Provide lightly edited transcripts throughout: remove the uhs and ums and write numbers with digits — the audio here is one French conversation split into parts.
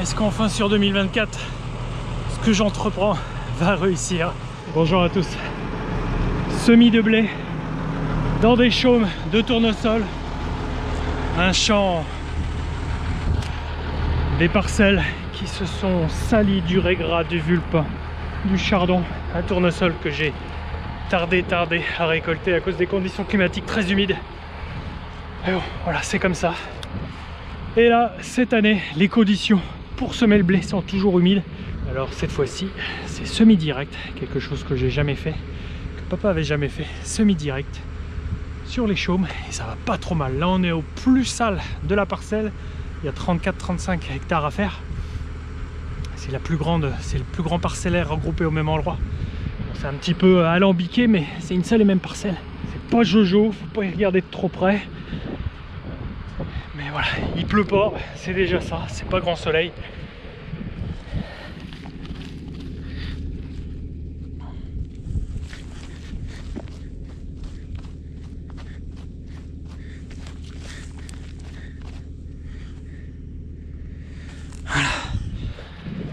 Est-ce qu'enfin sur 2024, ce que j'entreprends va réussir? Bonjour à tous. Semis de blé dans des chaumes de tournesol, un champ, des parcelles qui se sont salies du raiggras, du vulpin, du chardon, un tournesol que j'ai tardé à récolter à cause des conditions climatiques très humides. Et bon, voilà, c'est comme ça. Et là, cette année, les conditions pour semer le blé sont toujours humides. Alors cette fois-ci, c'est semi-direct, quelque chose que j'ai jamais fait, que papa avait jamais fait, semi-direct sur les chaumes, et ça va pas trop mal. Là, on est au plus sale de la parcelle. Il y a 34-35 hectares à faire. C'est la plus grande, c'est le plus grand parcellaire regroupé au même endroit. C'est un petit peu alambiqué, mais c'est une seule et même parcelle. C'est pas jojo, faut pas y regarder de trop près. Mais voilà, il pleut pas, c'est déjà ça, c'est pas grand soleil. Voilà.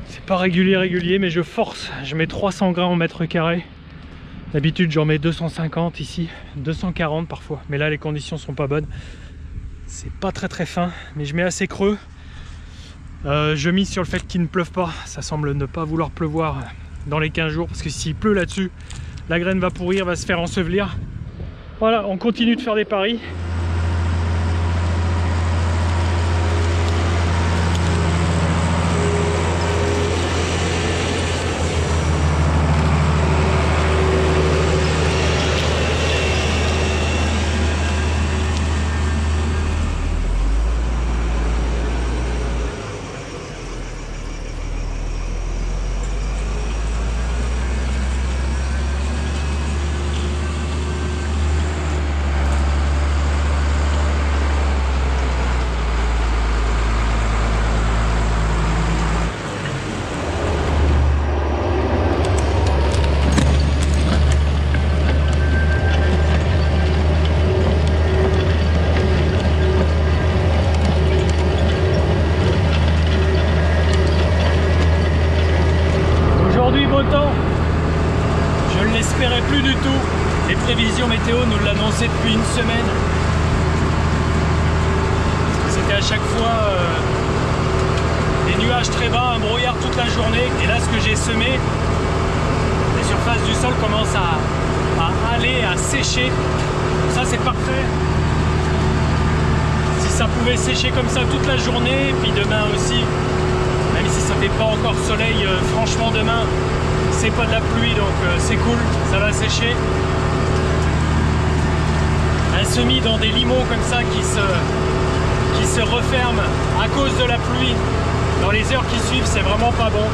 C'est pas régulier, mais je force, je mets 300 grammes au mètre carré. D'habitude j'en mets 250 ici, 240 parfois, mais là les conditions sont pas bonnes. C'est pas très fin, mais je mets assez creux. Je mise sur le fait qu'il ne pleuve pas. Ça semble ne pas vouloir pleuvoir dans les 15 jours, parce que s'il pleut là-dessus, la graine va pourrir, va se faire ensevelir. Voilà, on continue de faire des paris. Temps, je ne l'espérais plus du tout. Les prévisions météo nous l'annonçaient depuis une semaine. C'était à chaque fois des nuages très bas, un brouillard toute la journée. Et là, ce que j'ai semé, les surfaces du sol commencent à aller, à sécher. Ça, c'est parfait. Si ça pouvait sécher comme ça toute la journée, puis demain aussi, même si ça fait pas encore soleil, franchement demain, c'est pas de la pluie, donc c'est cool, ça va sécher. Un semis dans des limos comme ça qui se referment à cause de la pluie dans les heures qui suivent, c'est vraiment pas bon.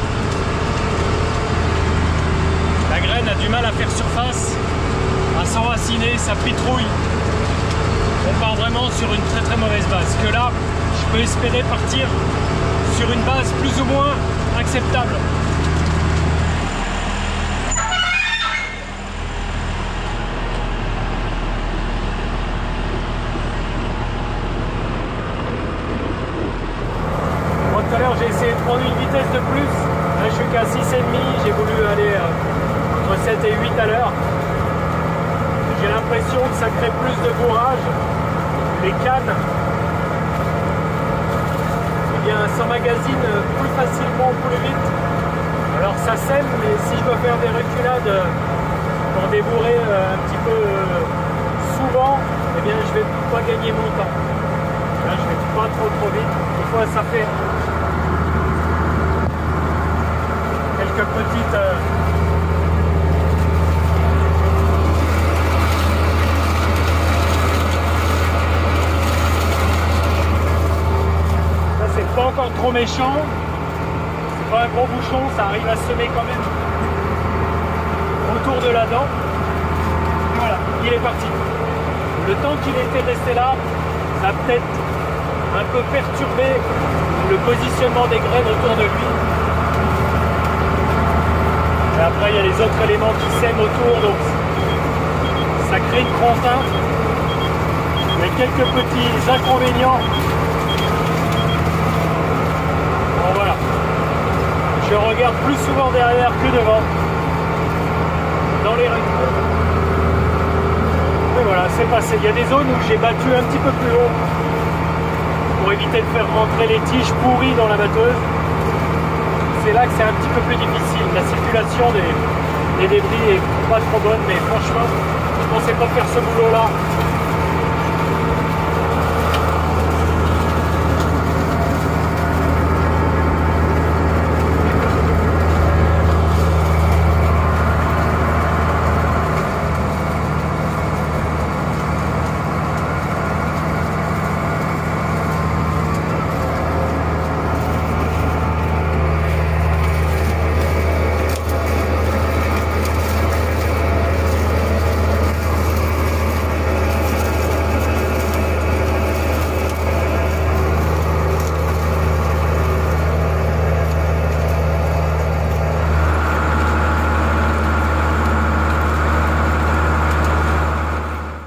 La graine a du mal à faire surface, à s'enraciner, ça pitrouille. On part vraiment sur une très mauvaise base. Que là, je peux espérer partir sur une base plus ou moins acceptable. Tout à l'heure j'ai essayé de prendre une vitesse de plus, là je suis qu'à 6,5, j'ai voulu aller entre 7 et 8 à l'heure. J'ai l'impression que ça crée plus de bourrage. Les cannes s'emmagasinent plus facilement, plus vite. Alors ça sème, mais si je dois faire des reculades pour débourrer un petit peu souvent, eh bien je vais pas gagner mon temps. Là je vais pas trop vite. Des fois ça fait quelques petites ça c'est pas encore trop méchant, c'est pas un gros bouchon, ça arrive à semer quand même autour de la dent. Et voilà, il est parti. Le temps qu'il était resté là, ça a peut-être un peu perturbé le positionnement des graines autour de lui. Et après il y a les autres éléments qui sèment autour, donc ça crée une contrainte. Il y a quelques petits inconvénients. Bon voilà. regarde plus souvent derrière que devant dans les règles. Mais voilà, c'est passé. Il y a des zones où j'ai battu un petit peu plus haut pour éviter de faire rentrer les tiges pourries dans la batteuse. C'est là que c'est un petit peu plus difficile. La circulation des débris est pas trop bonne, mais franchement, je pensais pas faire ce boulot-là.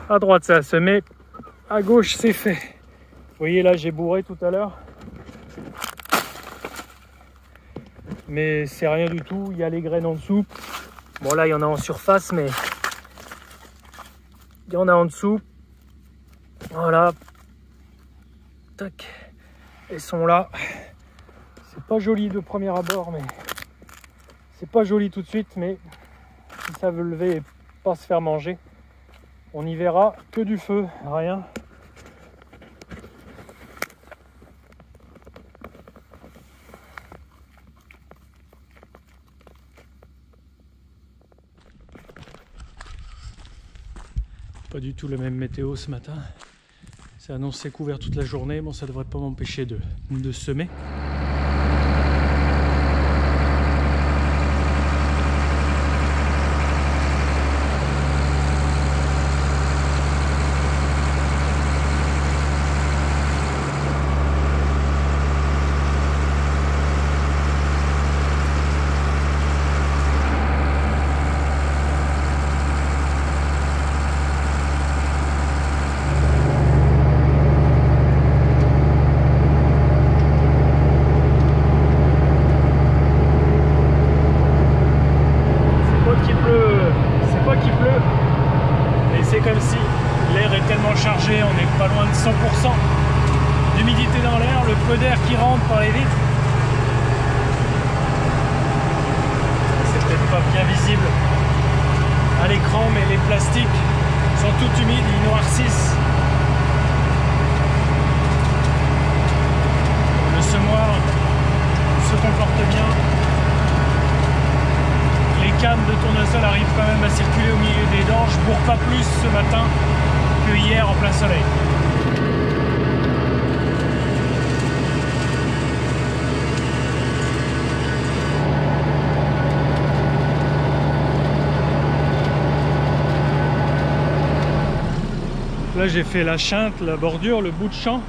À droite ça a semé, à gauche c'est fait. Vous voyez là j'ai bourré tout à l'heure. Mais c'est rien du tout, il y a les graines en dessous. Bon là il y en a en surface mais il y en a en dessous. Voilà. Tac. Elles sont là. C'est pas joli de premier abord mais c'est pas joli tout de suite, mais si ça veut lever et pas se faire manger, on n'y verra que du feu, rien. Pas du tout la même météo ce matin. C'est annoncé couvert toute la journée. Bon, ça devrait pas m'empêcher de semer. Comme si l'air est tellement chargé, on n'est pas loin de 100% d'humidité dans l'air, le peu d'air qui rentre par les vitres. C'est peut-être pas bien visible à l'écran, mais les plastiques sont tout humides, ils noircissent. Le semoir se comporte bien. Les cannes de tournesol arrivent quand même à circuler au milieu des dents. Je bourre pas plus ce matin que hier en plein soleil. Là j'ai fait la chinte, la bordure, le bout de champ,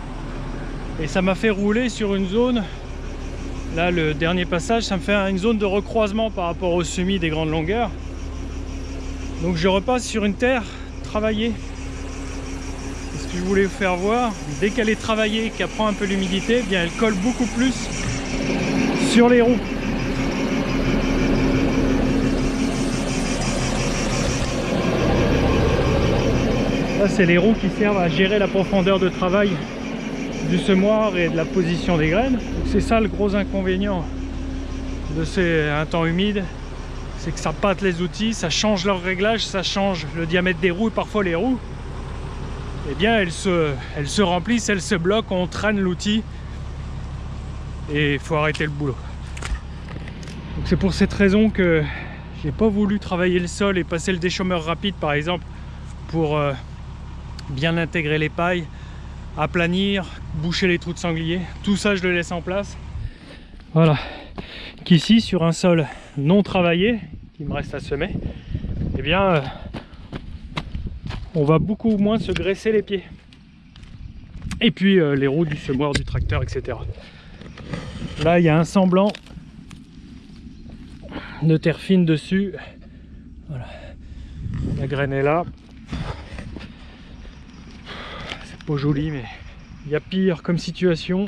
et ça m'a fait rouler sur une zone. Là, le dernier passage, ça me fait une zone de recroisement par rapport au semis des grandes longueurs. Donc je repasse sur une terre travaillée. Ce que je voulais vous faire voir, dès qu'elle est travaillée, qu'elle prend un peu l'humidité, eh bien elle colle beaucoup plus sur les roues. Là, c'est les roues qui servent à gérer la profondeur de travail du semoir et de la position des graines. C'est ça le gros inconvénient de un temps humide, c'est que ça pâte les outils, ça change leur réglage, ça change le diamètre des roues, et parfois les roues, eh bien elles se remplissent, elles se bloquent, on traîne l'outil et il faut arrêter le boulot. Donc c'est pour cette raison que j'ai pas voulu travailler le sol et passer le déchômeur rapide par exemple pour bien intégrer les pailles, aplanir, boucher les trous de sanglier. Tout ça je le laisse en place. Voilà, qu'ici sur un sol non travaillé qui me reste à semer, eh bien on va beaucoup moins se graisser les pieds, et puis les roues du semoir, du tracteur, etc. Là il y a un semblant de terre fine dessus. Voilà, la graine est là. C'est pas joli, mais il y a pire comme situation.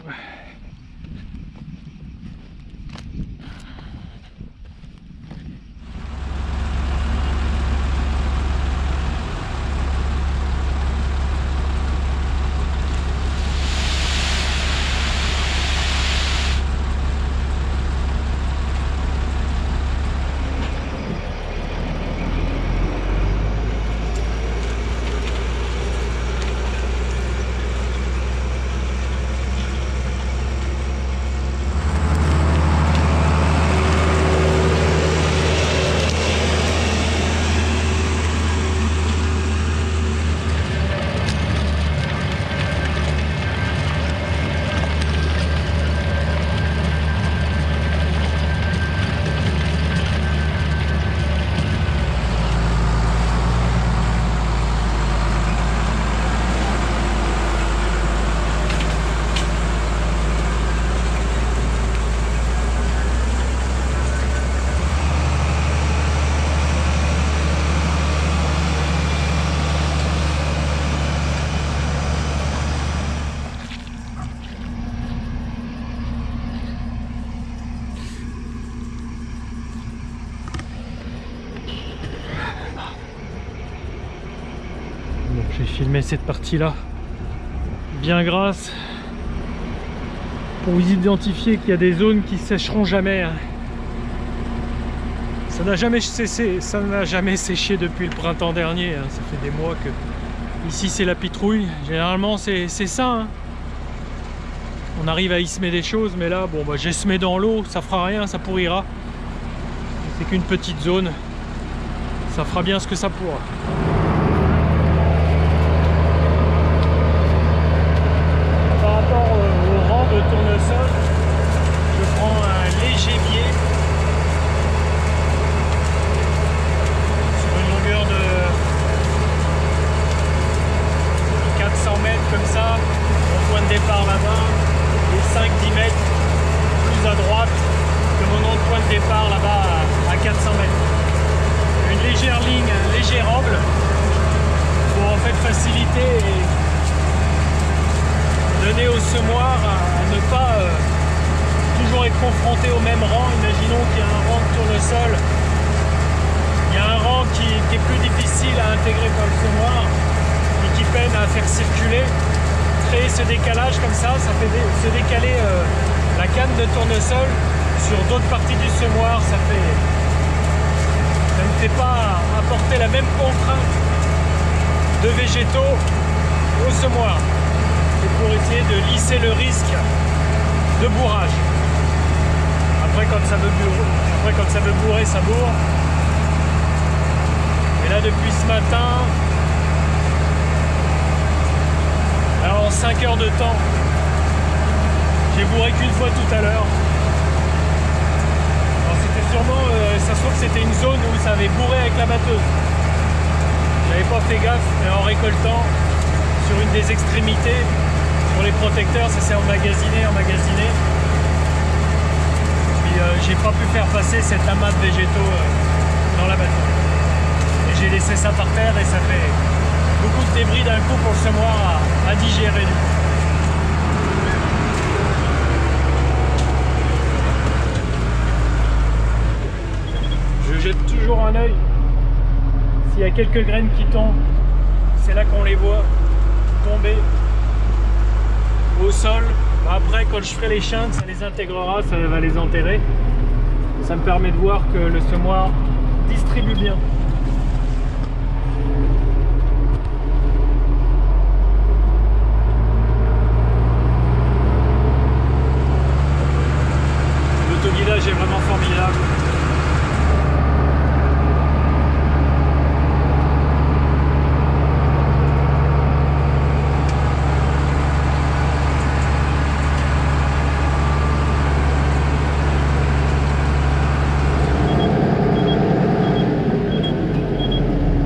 filmer cette partie-là bien grasse pour vous identifier qu'il y a des zones qui sécheront jamais. Ça n'a jamais cessé, ça n'a jamais séché depuis le printemps dernier. Ça fait des mois que ici c'est la pitrouille. Généralement c'est ça. On arrive à y semer des choses, mais là, bon, bah, j'ai semé dans l'eau, ça fera rien, ça pourrira. C'est qu'une petite zone, ça fera bien ce que ça pourra. Par rapport au rang de tournesol, je prends un léger biais sur une longueur de 400 mètres comme ça, mon point de départ là-bas, et 5-10 mètres plus à droite que mon autre point de départ là-bas à 400 mètres. Une légère ligne, un léger angle pour en fait faciliter et donner au semoir à ne pas toujours être confronté au même rang. Imaginons qu'il y a un rang de tournesol, il y a un rang qui est plus difficile à intégrer par le semoir et qui peine à faire circuler. Créer ce décalage comme ça fait se décaler la canne de tournesol sur d'autres parties du semoir. Ça ne fait pas apporter la même contrainte de végétaux au semoir. C'est pour essayer de lisser le risque de bourrage. Après quand ça veut bourrer, ça bourre. Et là depuis ce matin, alors en 5 heures de temps, j'ai bourré qu'une fois tout à l'heure. Alors c'était sûrement, ça se trouve que c'était une zone où ça avait bourré avec la batteuse. J'avais pas fait gaffe, mais en récoltant sur une des extrémités, sur les protecteurs, ça s'est emmagasiné. Puis j'ai pas pu faire passer cet amas de végétaux dans la batteuse. Et j'ai laissé ça par terre et ça fait beaucoup de débris d'un coup pour le semoir à digérer. Je jette toujours un œil. S'il y a quelques graines qui tombent, c'est là qu'on les voit tomber au sol. Après, quand je ferai les chintes, ça les intégrera, ça va les enterrer. Ça me permet de voir que le semoir distribue bien. L'autoguidage est vraiment formidable.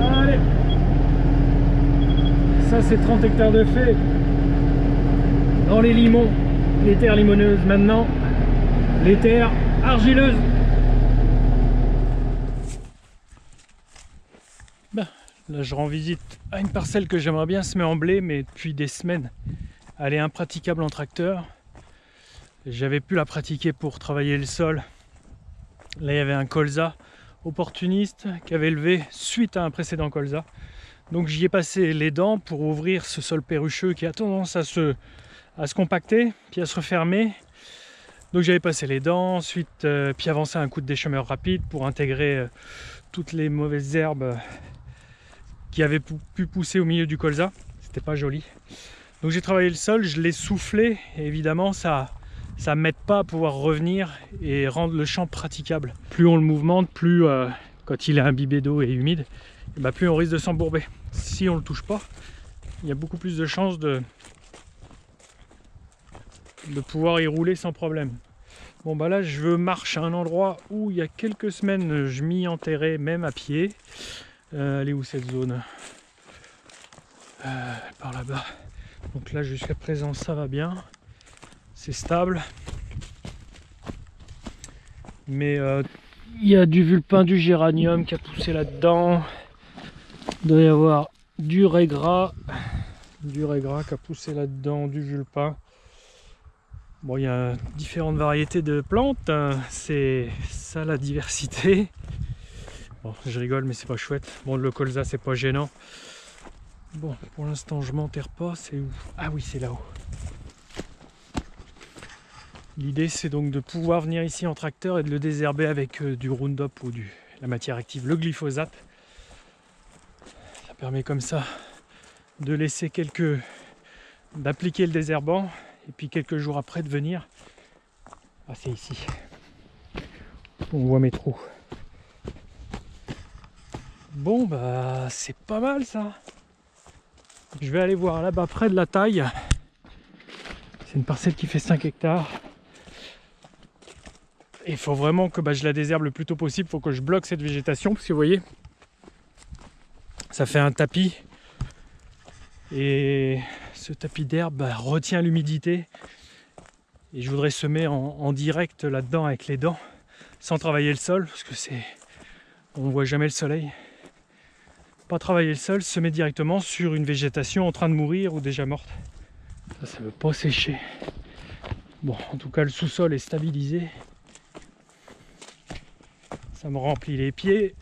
Allez, ça c'est 30 hectares de fait dans les limons, les terres limoneuses maintenant. Les terres argileuses. Ben, là je rends visite à une parcelle que j'aimerais bien semer en blé, mais depuis des semaines elle est impraticable en tracteur. J'avais pu la pratiquer pour travailler le sol. Là il y avait un colza opportuniste qui avait levé suite à un précédent colza. Donc j'y ai passé les dents pour ouvrir ce sol perrucheux qui a tendance à se compacter puis à se refermer. Donc j'avais passé les dents, ensuite puis avancé un coup de déchemeur rapide pour intégrer toutes les mauvaises herbes qui avaient pu pousser au milieu du colza. C'était pas joli. Donc j'ai travaillé le sol, je l'ai soufflé et évidemment ça m'aide pas à pouvoir revenir et rendre le champ praticable. Plus on le mouvemente, plus quand il est imbibé d'eau et humide, et bah, plus on risque de s'embourber. Si on le touche pas, il y a beaucoup plus de chances de pouvoir y rouler sans problème. Bon bah là je marche à un endroit où il y a quelques semaines je m'y enterrais même à pied. Elle est où cette zone? Par là-bas. Donc là jusqu'à présent ça va bien, c'est stable. Mais il y a du vulpin, du géranium qui a poussé là-dedans. Il doit y avoir du régras qui a poussé là-dedans, du vulpin. Bon, il y a différentes variétés de plantes, hein. C'est ça la diversité. Bon, je rigole, mais c'est pas chouette. Bon, le colza, c'est pas gênant. Bon, pour l'instant je m'enterre pas, c'est où? Ah oui, c'est là-haut. L'idée c'est donc de pouvoir venir ici en tracteur et de le désherber avec du Roundup ou la matière active, le glyphosate. Ça permet comme ça de laisser d'appliquer le désherbant et puis quelques jours après de venir. Ah, c'est ici. On voit mes trous. Bon bah c'est pas mal ça. Je vais aller voir là-bas près de la taille. C'est une parcelle qui fait 5 hectares. Et il faut vraiment que je la désherbe le plus tôt possible. Il faut que je bloque cette végétation parce que vous voyez, ça fait un tapis. Et ce tapis d'herbe retient l'humidité. Et je voudrais semer en direct là-dedans avec les dents, sans travailler le sol, parce que on ne voit jamais le soleil. Pas travailler le sol, semer directement sur une végétation en train de mourir ou déjà morte. Ça ne veut pas sécher. Bon, en tout cas, le sous-sol est stabilisé. Ça me remplit les pieds.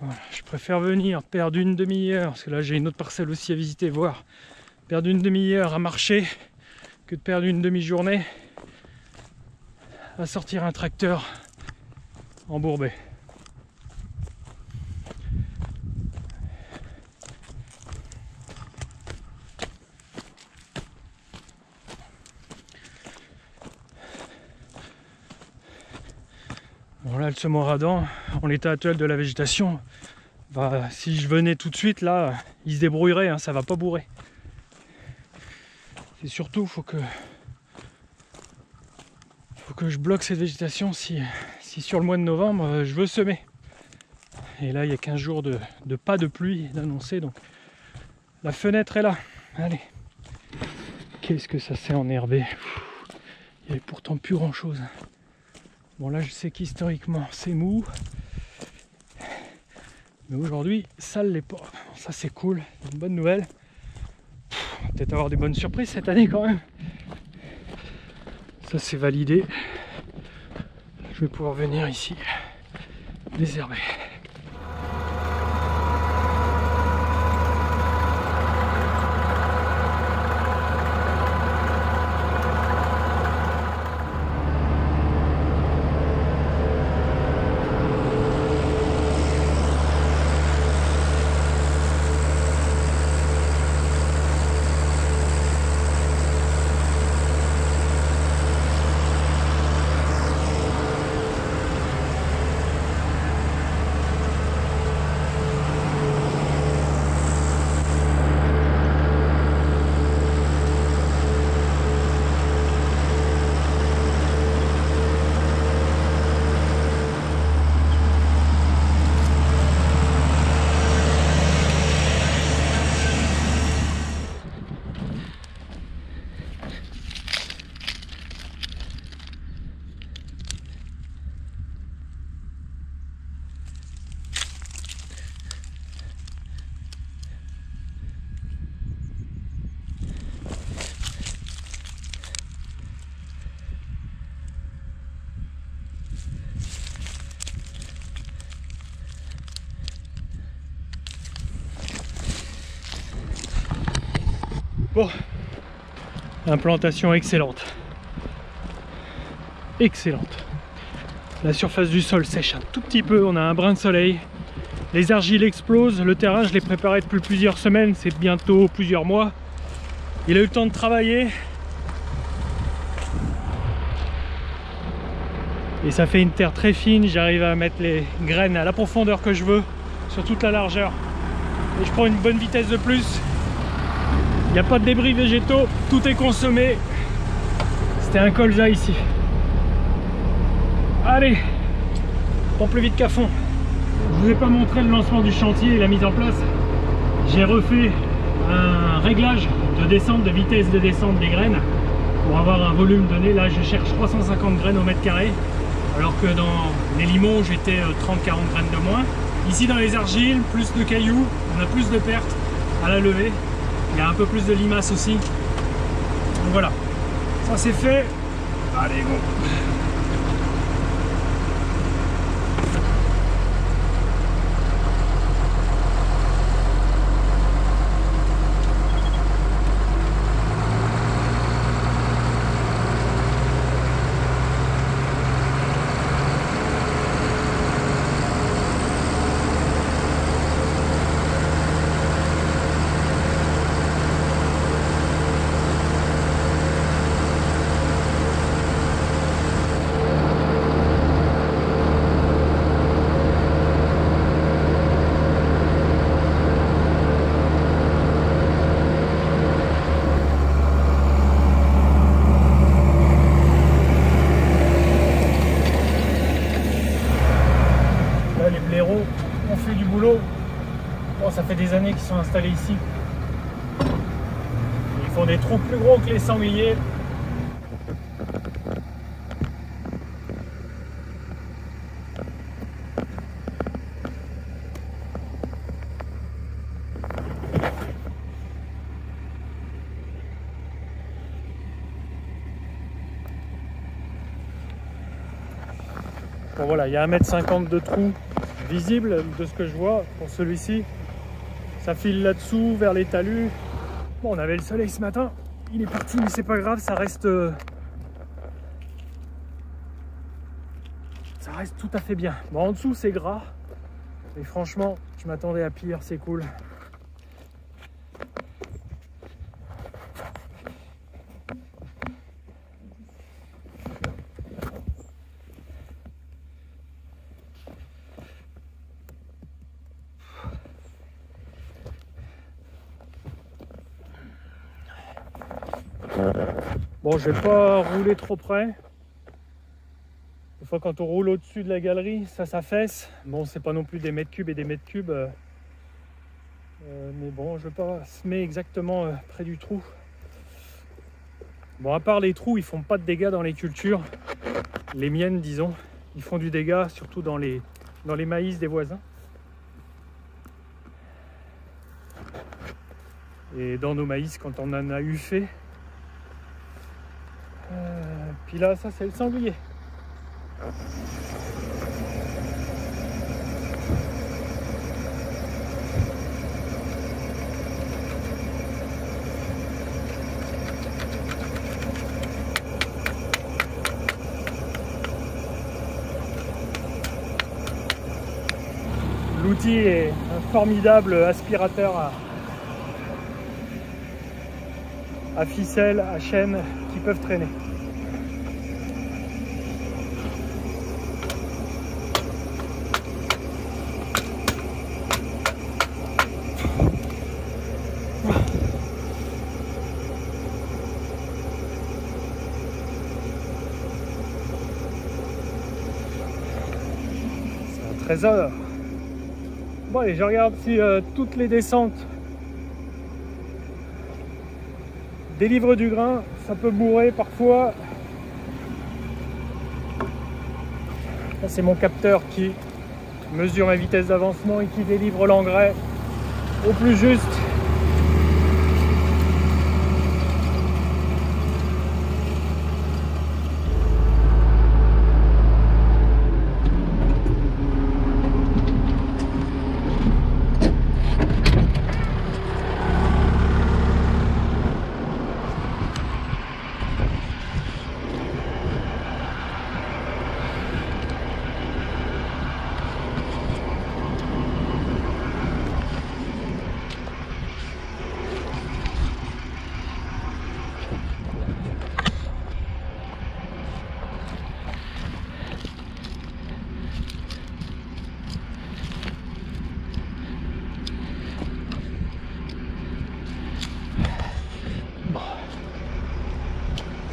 Voilà, je préfère venir perdre une demi-heure, parce que là j'ai une autre parcelle aussi à visiter, voir. Perdre une demi-heure à marcher que de perdre une demi-journée à sortir un tracteur embourbé. Bon là le semoradent, en l'état actuel de la végétation, si je venais tout de suite là, il se débrouillerait, hein, ça va pas bourrer. C'est surtout, faut que je bloque cette végétation si sur le mois de novembre je veux semer. Et là il y a 15 jours de pas de pluie d'annoncer, donc la fenêtre est là. Allez, qu'est-ce que ça s'est enherbé. Il n'y avait pourtant plus grand chose. Bon là je sais qu'historiquement c'est mou, mais aujourd'hui ça ne l'est pas. Ça c'est cool, une bonne nouvelle. On va peut-être avoir des bonnes surprises cette année quand même. Ça c'est validé. Je vais pouvoir venir ici désherber. Bon, implantation excellente. Excellente. La surface du sol sèche un tout petit peu, on a un brin de soleil. Les argiles explosent, le terrain je l'ai préparé depuis plusieurs semaines, c'est bientôt plusieurs mois. Il a eu le temps de travailler. Et ça fait une terre très fine, j'arrive à mettre les graines à la profondeur que je veux, sur toute la largeur. Et je prends une bonne vitesse de plus. Il n'y a pas de débris végétaux, tout est consommé. C'était un colza ici. Allez, prends plus vite qu'à fond. Je vous ai pas montré le lancement du chantier et la mise en place. J'ai refait un réglage de descente, de vitesse de descente des graines pour avoir un volume donné. Là je cherche 350 graines au mètre carré, alors que dans les limons j'étais 30-40 graines de moins. Ici dans les argiles, plus de cailloux, on a plus de pertes à la levée. Il y a un peu plus de limaces aussi. Donc voilà, ça c'est fait. Allez go. années qu'ils sont installés ici. Ils font des trous plus gros que les sangliers. Bon voilà, il y a 1,50 m de trou visible de ce que je vois pour celui-ci. Ça file là-dessous vers les talus. Bon, on avait le soleil ce matin, il est parti, mais c'est pas grave, ça reste tout à fait bien. Bon, en dessous c'est gras, et franchement, je m'attendais à pire, c'est cool. Bon, je vais pas rouler trop près. Des fois, quand on roule au-dessus de la galerie, ça s'affaisse. Bon, c'est pas non plus des mètres cubes et des mètres cubes. Mais bon, je veux pas se mettre exactement près du trou. Bon, à part les trous, ils font pas de dégâts dans les cultures. Les miennes, disons. Ils font du dégât, surtout dans les maïs des voisins. Et dans nos maïs, quand on en a eu fait. Puis là, ça c'est le sanglier. L'outil est un formidable aspirateur à ficelle, à chaîne qui peuvent traîner. C'est un trésor. Bon, allez, je regarde si toutes les descentes délivrent du grain. Ça peut bourrer parfois. Ça, c'est mon capteur qui mesure ma vitesse d'avancement et qui délivre l'engrais au plus juste.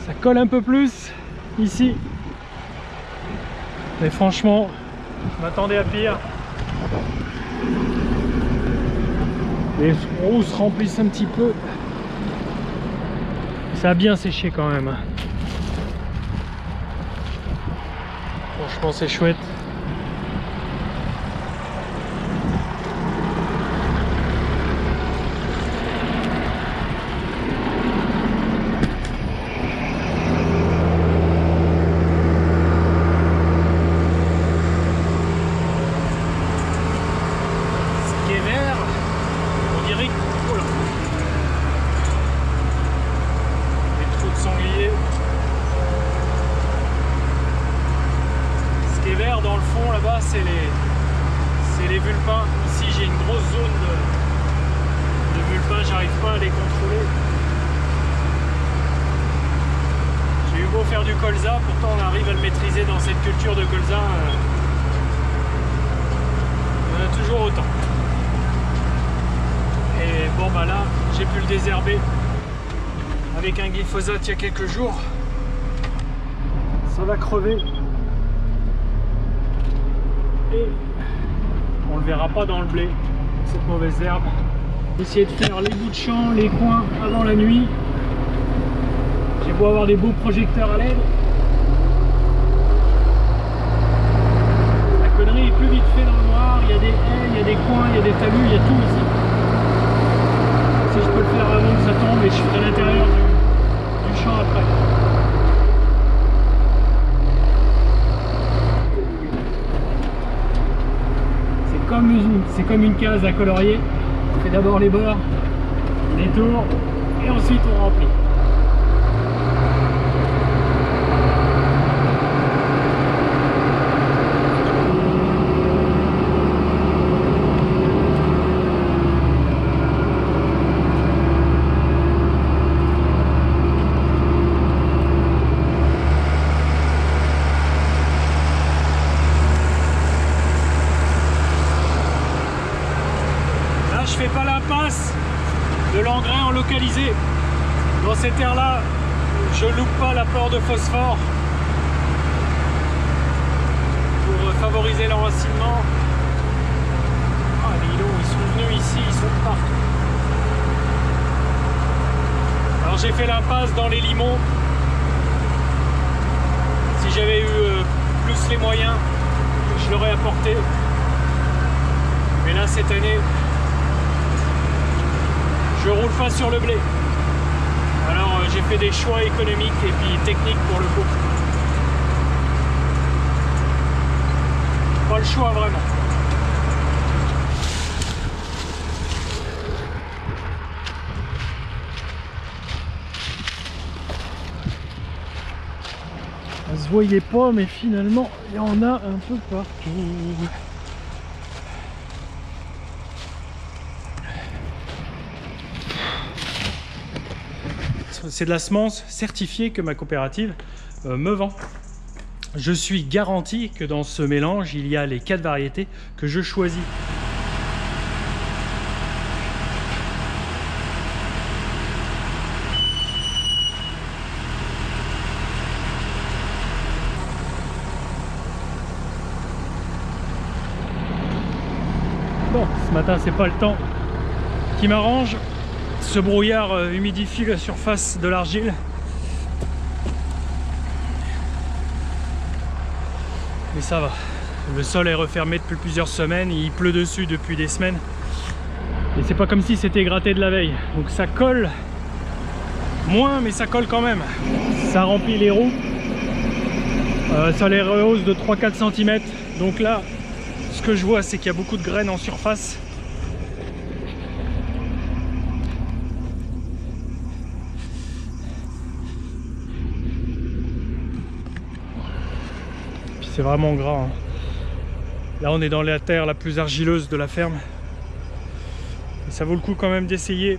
Ça colle un peu plus ici, mais franchement je m'attendais à pire. Les roues se remplissent un petit peu, ça a bien séché quand même. Franchement c'est chouette. Dans le fond là-bas c'est les vulpins. Ici j'ai une grosse zone de vulpins, j'arrive pas à les contrôler. J'ai eu beau faire du colza, pourtant on arrive à le maîtriser dans cette culture de colza. Il y en a toujours autant. Et bon bah là j'ai pu le désherber avec un glyphosate il y a quelques jours. Ça va crever. Et on le verra pas dans le blé, cette mauvaise herbe. Essayer de faire les bouts de champ, les coins avant la nuit. J'ai beau avoir des beaux projecteurs à LED. La connerie est plus vite faite dans le noir, il y a des haies, il y a des coins, il y a des talus, il y a tout ici. Si je peux le faire avant que ça tombe et je suis à l'intérieur du champ après. C'est comme une case à colorier. On fait d'abord les bords, les tours et ensuite on remplit. Je fais pas l'impasse de l'engrais en localisé. Dans ces terres-là, je loupe pas l'apport de phosphore pour favoriser l'enracinement. Ah, les îlots, ils sont venus ici, ils sont partout. Alors j'ai fait l'impasse dans les limons. Si j'avais eu plus les moyens, je l'aurais apporté. Mais là, cette année, je roule pas sur le blé. Alors j'ai fait des choix économiques et puis techniques pour le coup. Pas le choix vraiment. Ça se voyait pas, mais finalement il y en a un peu partout. C'est de la semence certifiée que ma coopérative me vend. Je suis garanti que dans ce mélange, il y a les 4 variétés que je choisis. Bon, ce matin, c'est pas le temps qui m'arrange. Ce brouillard humidifie la surface de l'argile. Mais ça va. Le sol est refermé depuis plusieurs semaines, il pleut dessus depuis des semaines. Et c'est pas comme si c'était gratté de la veille. Donc ça colle moins, mais ça colle quand même. Ça remplit les roues. Ça les rehausse de 3-4 cm. Donc là, ce que je vois, c'est qu'il y a beaucoup de graines en surface. C'est vraiment gras, hein. Là on est dans la terre la plus argileuse de la ferme. Et ça vaut le coup quand même d'essayer.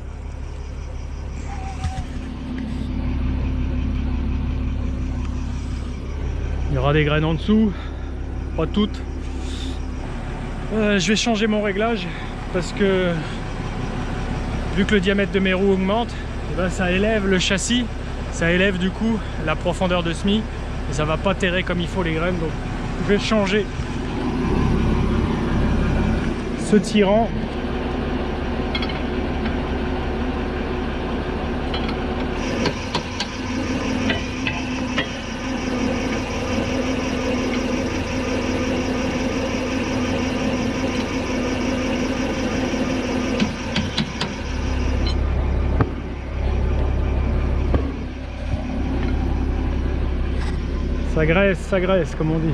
Il y aura des graines en dessous, pas toutes. Je vais changer mon réglage parce que vu que le diamètre de mes roues augmente, et ben ça élève le châssis, ça élève du coup la profondeur de semis. Et ça va pas terrer comme il faut les graines, donc je vais changer ce tirant. Ça graisse comme on dit.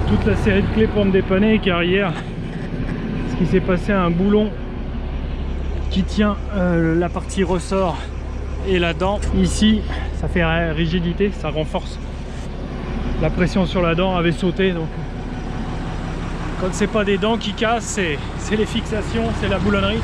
Toute la série de clés pour me dépanner, car hier, ce qui s'est passé à un boulon qui tient la partie ressort et la dent. Ici, ça fait rigidité, ça renforce. La pression sur la dent avait sauté, donc quand c'est pas des dents qui cassent, c'est les fixations, c'est la boulonnerie.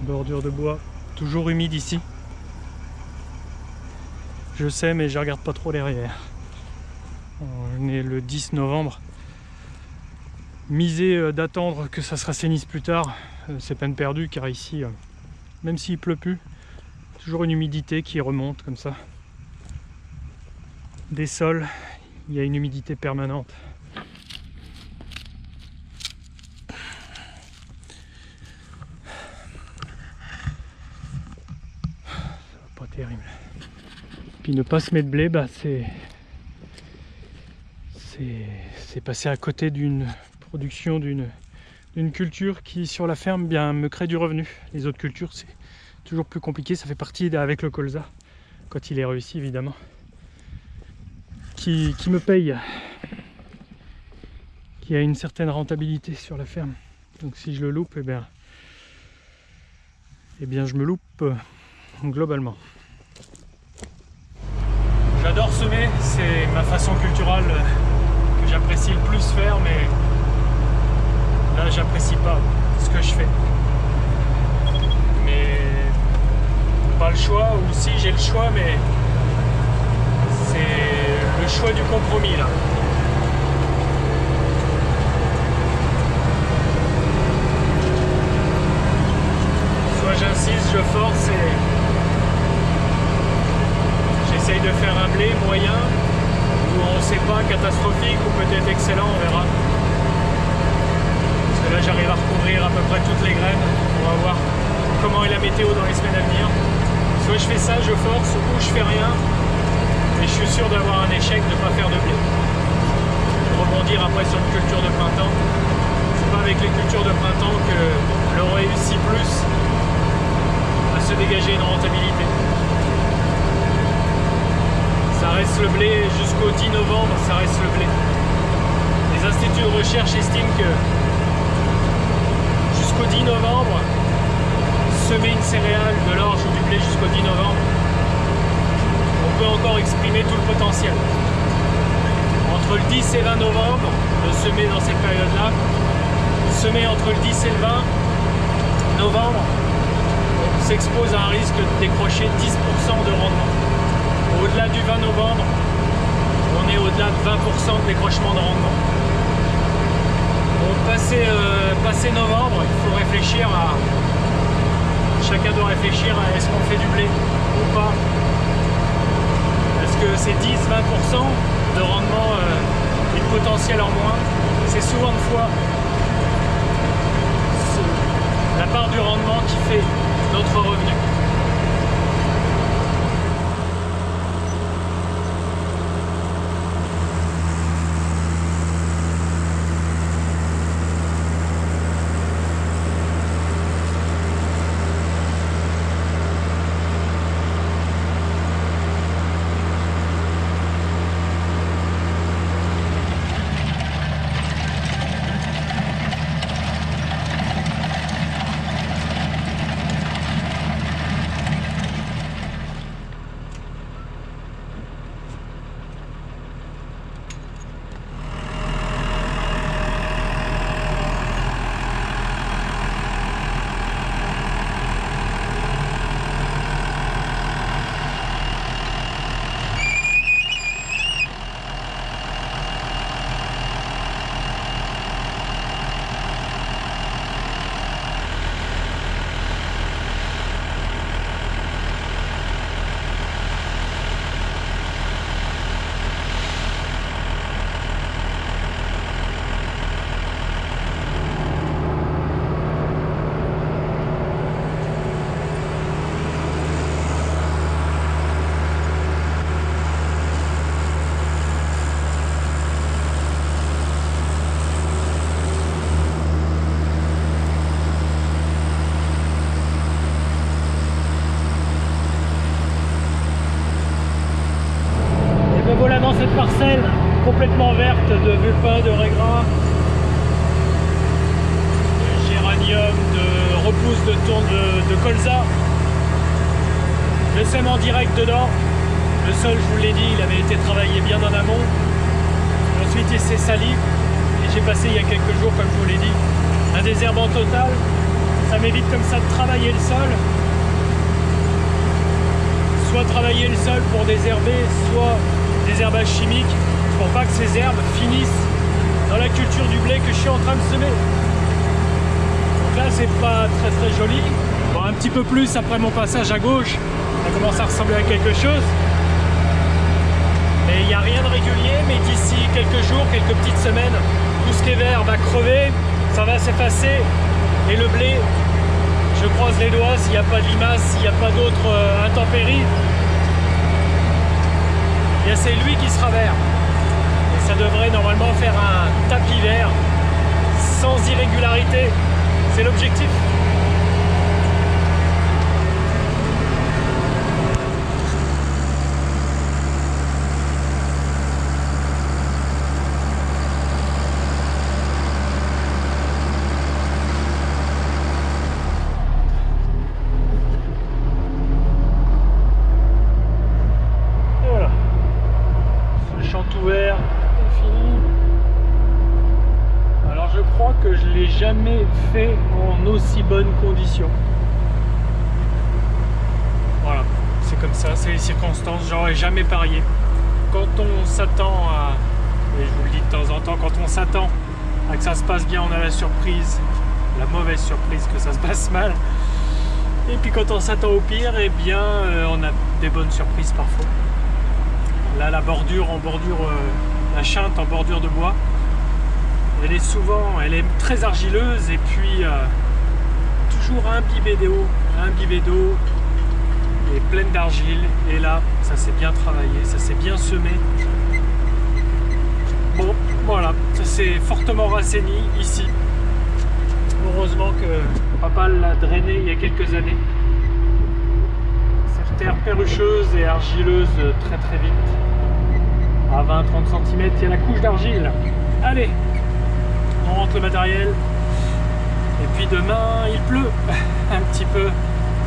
Bordure de bois, toujours humide ici. Je sais, mais je regarde pas trop derrière. On est le 10 novembre. Miser d'attendre que ça se rassainisse plus tard, c'est peine perdue, car ici, même s'il pleut plus, toujours une humidité qui remonte comme ça. Des sols, il y a une humidité permanente. Pas terrible. Puis ne pas semer de blé, bah c'est passer à côté d'une production d'une culture qui sur la ferme bien me crée du revenu. Les autres cultures c'est toujours plus compliqué, ça fait partie avec le colza, quand il est réussi évidemment, qui me paye, qui a une certaine rentabilité sur la ferme. Donc si je le loupe, eh bien je me loupe globalement. J'adore semer, c'est ma façon culturelle que j'apprécie le plus faire, mais là j'apprécie pas ce que je fais. Mais pas le choix, ou si j'ai le choix, mais c'est le choix du compromis là. Soit j'insiste, je force et j'essaye de faire un blé moyen, ou on ne sait pas, catastrophique ou peut-être excellent, on verra. Parce que là j'arrive à recouvrir à peu près toutes les graines. On va voir comment est la météo dans les semaines à venir. Soit je fais ça, je force, ou je fais rien. Et je suis sûr d'avoir un échec de ne pas faire de blé. Je vais rebondir après sur une culture de printemps. C'est pas avec les cultures de printemps que l'on réussit plus à se dégager une rentabilité. Ça reste le blé jusqu'au 10 novembre, ça reste le blé. Les instituts de recherche estiment que jusqu'au 10 novembre, semer une céréale, de l'orge ou du blé jusqu'au 10 novembre, on peut encore exprimer tout le potentiel. Entre le 10 et 20 novembre, de semer dans cette période-là, semer entre le 10 et le 20 novembre, on s'expose à un risque de décrocher 10% de rendement. Au-delà du 20 novembre, on est au-delà de 20% de décrochement de rendement. Bon, passé novembre, il faut réfléchir à... Chacun doit réfléchir à est-ce qu'on fait du blé ou pas. Est-ce que c'est 10-20% de rendement et de potentiel en moins? C'est souvent de fois la part du rendement qui fait notre revenu. Cette parcelle complètement verte de vulpin, de régras, de géranium, de repousse de tourne de colza. Je sème en direct dedans. Le sol, je vous l'ai dit, il avait été travaillé bien en amont. Ensuite il s'est sali et j'ai passé il y a quelques jours, comme je vous l'ai dit, un désherbant total. Ça m'évite comme ça de travailler le sol. soit travailler le sol pour désherber, soit des herbages chimiques, pour pas que ces herbes finissent dans la culture du blé que je suis en train de semer. Donc là c'est pas très joli. Bon, un petit peu plus après mon passage à gauche, ça commence à ressembler à quelque chose. Mais il n'y a rien de régulier, mais d'ici quelques jours, quelques petites semaines, tout ce qui est vert va crever, ça va s'effacer. Et le blé, je croise les doigts, s'il n'y a pas de limaces, s'il n'y a pas d'autres intempéries, c'est lui qui sera vert. Et ça devrait normalement faire un tapis vert, sans irrégularité. C'est l'objectif. Ouvert, fini. Alors je crois que je l'ai jamais fait en aussi bonne condition. Voilà, c'est comme ça, c'est les circonstances, j'aurais jamais parié. Quand on s'attend à, et je vous le dis de temps en temps, quand on s'attend à que ça se passe bien, on a la surprise, la mauvaise surprise que ça se passe mal. Et puis quand on s'attend au pire, eh bien on a des bonnes surprises parfois. Là, la bordure en bordure, la chinte en bordure de bois, elle est très argileuse et puis toujours imbibée d'eau et pleine d'argile. Et là, ça s'est bien travaillé, ça s'est bien semé. Bon, voilà, ça s'est fortement rassaini ici. Heureusement que papa l'a drainé il y a quelques années. Cette terre perrucheuse et argileuse très vite. À 20-30 cm, il y a la couche d'argile. Allez, on rentre le matériel. Et puis demain, il pleut un petit peu.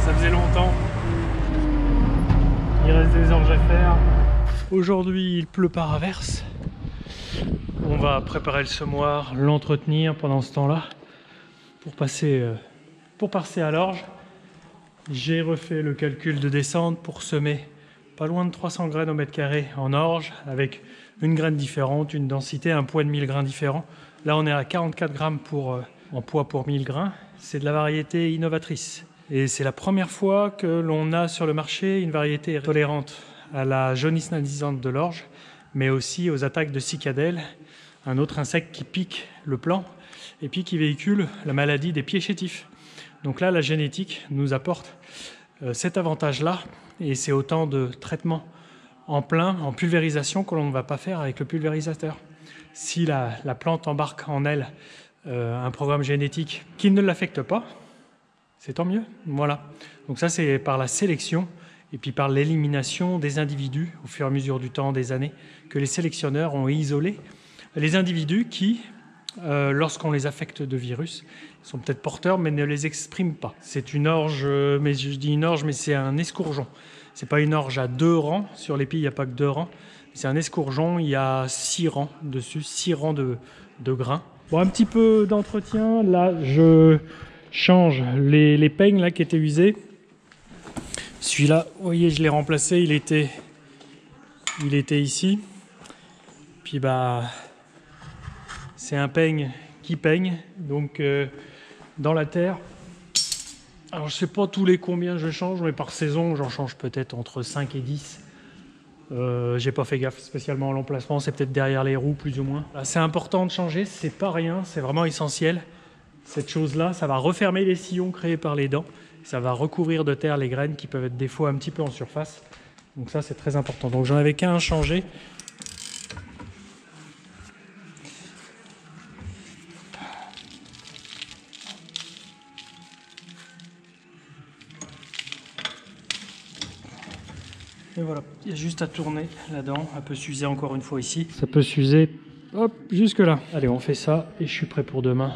Ça faisait longtemps. Il reste des orges à faire. Aujourd'hui, il pleut par averse. On va préparer le semoir, l'entretenir pendant ce temps-là pour passer à l'orge. J'ai refait le calcul de descente pour semer pas loin de 300 graines au mètre carré en orge, avec une graine différente, une densité, un poids de 1000 grains différent. Là, on est à 44 grammes en poids pour 1000 grains. C'est de la variété innovatrice. Et c'est la première fois que l'on a sur le marché une variété tolérante à la jaunisse nanisante de l'orge, mais aussi aux attaques de cicadelles, un autre insecte qui pique le plant et puis qui véhicule la maladie des pieds chétifs. Donc là, la génétique nous apporte cet avantage-là. Et c'est autant de traitements en pulvérisation que l'on ne va pas faire avec le pulvérisateur. Si la plante embarque en elle un programme génétique qui ne l'affecte pas, c'est tant mieux. Voilà. Donc ça, c'est par la sélection et puis par l'élimination des individus au fur et à mesure du temps, des années, que les sélectionneurs ont isolé les individus qui, lorsqu'on les affecte de virus, sont peut-être porteurs mais ne les expriment pas. C'est une orge, mais je dis une orge, mais c'est un escourgeon. C'est pas une orge à 2 rangs, sur l'épi il n'y a pas que 2 rangs. C'est un escourgeon, il y a 6 rangs dessus, 6 rangs de grains. Bon, un petit peu d'entretien, là je change les peignes là, qui étaient usés. Celui-là, vous voyez, je l'ai remplacé, il était ici. Puis bah, c'est un peigne qui peigne, donc dans la terre. Alors je sais pas tous les combien je change, mais par saison j'en change peut-être entre 5 et 10. J'ai pas fait gaffe spécialement à l'emplacement, c'est peut-être derrière les roues plus ou moins. C'est important de changer, c'est pas rien, c'est vraiment essentiel. Cette chose-là, ça va refermer les sillons créés par les dents, ça va recouvrir de terre les graines qui peuvent être des fois un petit peu en surface. Donc ça c'est très important. Donc j'en avais qu'un à changer. Et voilà, il y a juste à tourner là-dedans. Elle peut s'user encore une fois ici. Ça peut s'user, hop, jusque là. Allez, on fait ça et je suis prêt pour demain.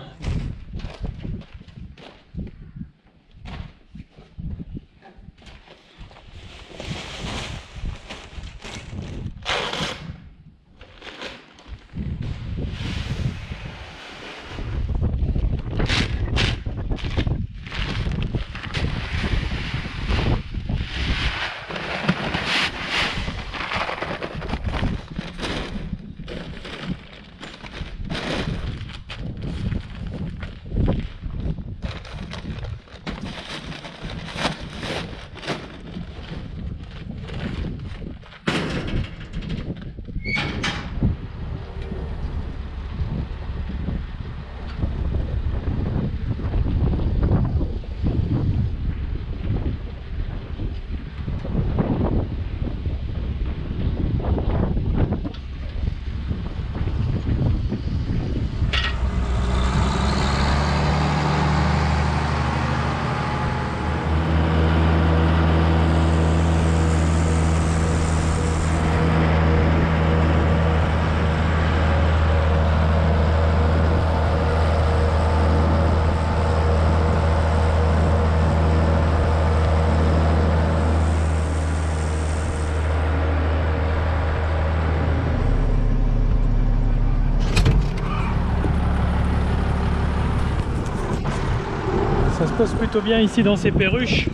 se passe plutôt bien ici dans ces perruches.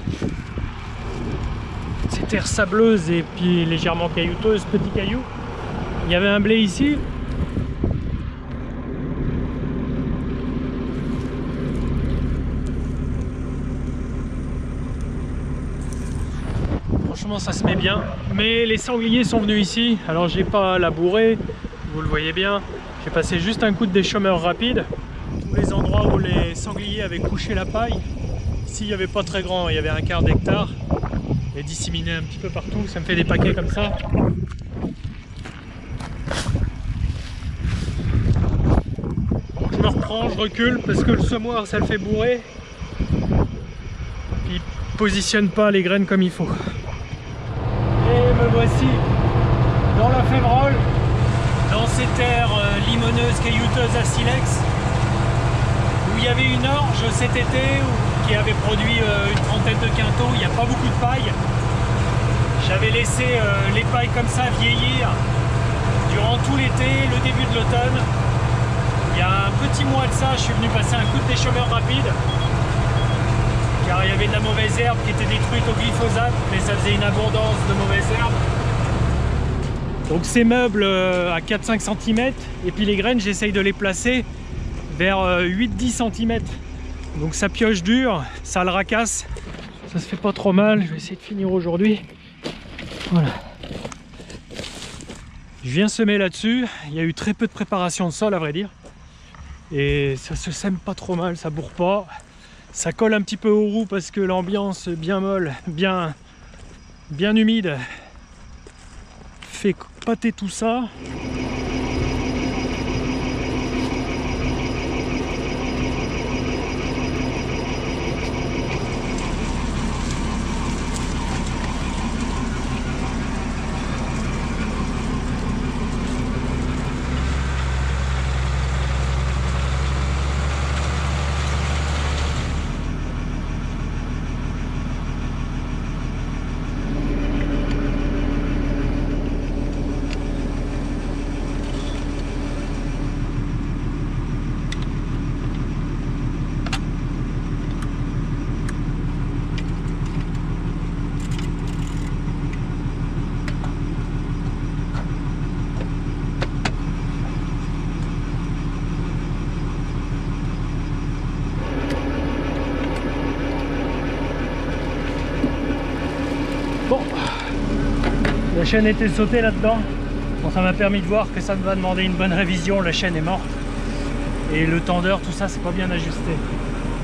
Ces terres sableuses et puis légèrement caillouteuses, petits cailloux. Il y avait un blé ici. Franchement ça se met bien. Mais les sangliers sont venus ici. Alors j'ai pas labouré, vous le voyez bien. J'ai passé juste un coup de déchômeur rapide. Tous les endroits où les sangliers avaient couché la paille. Ici il n'y avait pas très grand, il y avait un quart d'hectare. Et disséminé un petit peu partout, ça me fait des paquets comme ça. Donc je me reprends, je recule parce que le semoir ça le fait bourrer. Il positionne pas les graines comme il faut. Et me voici dans la Févrole, dans ces terres limoneuses, caillouteuses à silex, où il y avait une orge cet été qui avait produit une trentaine de quintaux. Il n'y a pas beaucoup de paille. J'avais laissé les pailles comme ça vieillir durant tout l'été, le début de l'automne. Il y a un petit mois de ça, je suis venu passer un coup de déchômeur rapide, car il y avait de la mauvaise herbe qui était détruite au glyphosate, mais ça faisait une abondance de mauvaise herbe. Donc ces meubles à 4-5 cm, et puis les graines, j'essaye de les placer vers 8-10 cm. Donc ça pioche dur, ça le racasse, ça se fait pas trop mal. Je vais essayer de finir aujourd'hui. Voilà. Je viens semer là-dessus, il y a eu très peu de préparation de sol à vrai dire. Et ça se sème pas trop mal, ça bourre pas. Ça colle un petit peu aux roues parce que l'ambiance bien molle, bien humide, fait pâter tout ça. Bon, la chaîne était sautée là-dedans. Bon, ça m'a permis de voir que ça va demander une bonne révision. La chaîne est morte. Et le tendeur, tout ça, c'est pas bien ajusté.